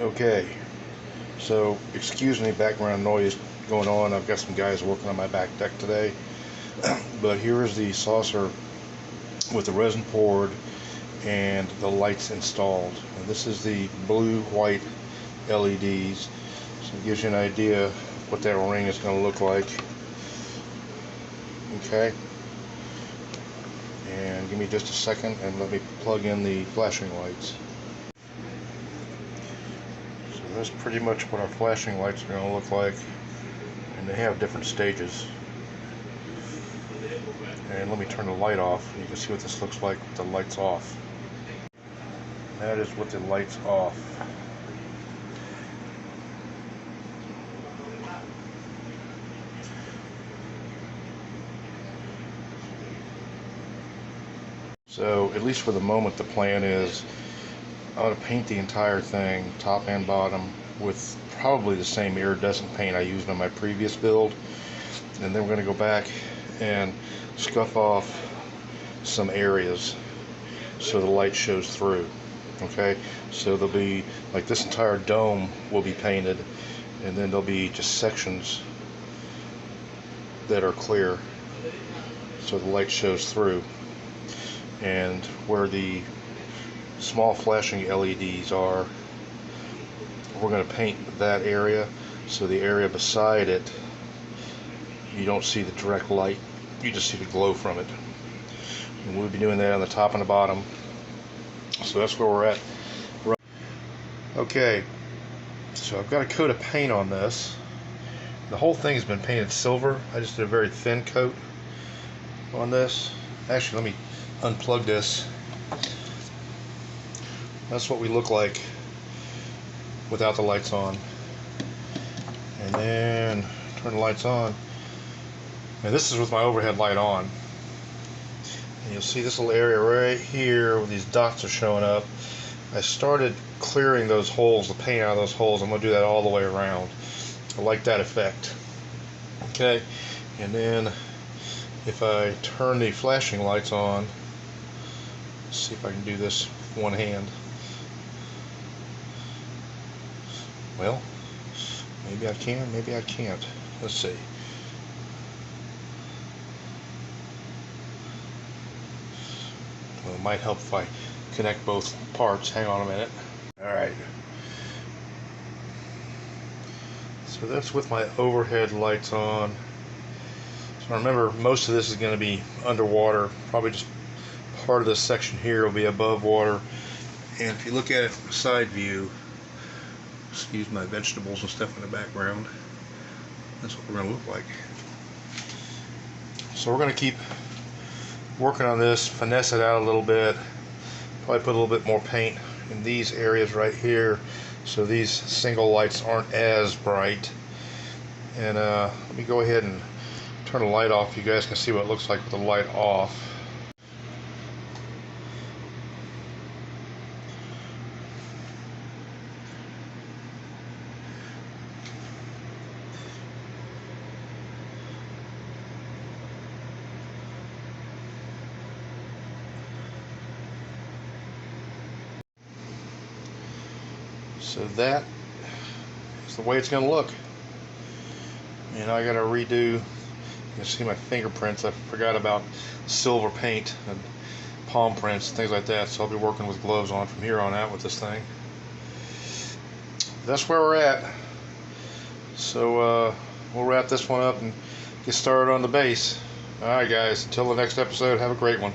Okay, so excuse me, background noise going on. I've got some guys working on my back deck today. But here is the saucer with the resin poured and the lights installed. And this is the blue-white LEDs. So it gives you an idea of what that ring is going to look like. Okay. And give me just a second and let me plug in the flashing lights. So that's pretty much what our flashing lights are going to look like. And they have different stages. And let me turn the light off. You can see what this looks like with the lights off. That is with the lights off. So, at least for the moment, the plan is I want to paint the entire thing, top and bottom, with probably the same iridescent paint I used on my previous build. And then we're going to go back and scuff off some areas so the light shows through. Okay, so there'll be, like, this entire dome will be painted, and then there'll be just sections that are clear so the light shows through. And where the small flashing LEDs are, we're going to paint that area, so the area beside it, you don't see the direct light, you just see the glow from it. And we'll be doing that on the top and the bottom. So that's where we're at. Okay, so I've got a coat of paint on this. The whole thing has been painted silver. I just did a very thin coat on this. Actually, let me unplug this. That's what we look like without the lights on. And then turn the lights on. And this is with my overhead light on. And you'll see this little area right here where these dots are showing up. I started clearing those holes, the paint out of those holes. I'm going to do that all the way around. I like that effect. Okay, and then if I turn the flashing lights on, let's see if I can do this with one hand. Well, maybe I can, maybe I can't. Let's see. Well, it might help if I connect both parts. Hang on a minute. Alright. So that's with my overhead lights on. So remember, most of this is going to be underwater. Probably just part of this section here will be above water. And if you look at it from side view, excuse my vegetables and stuff in the background, that's what we're going to look like. So we're going to keep working on this, finesse it out a little bit, probably put a little bit more paint in these areas right here so these single lights aren't as bright. And let me go ahead and turn the light off. You guys can see what it looks like with the light off. So that is the way it's going to look. And I got to redo, you can see my fingerprints. I forgot about silver paint and palm prints and things like that. So I'll be working with gloves on from here on out with this thing. That's where we're at. So we'll wrap this one up and get started on the base. Alright guys, until the next episode, have a great one.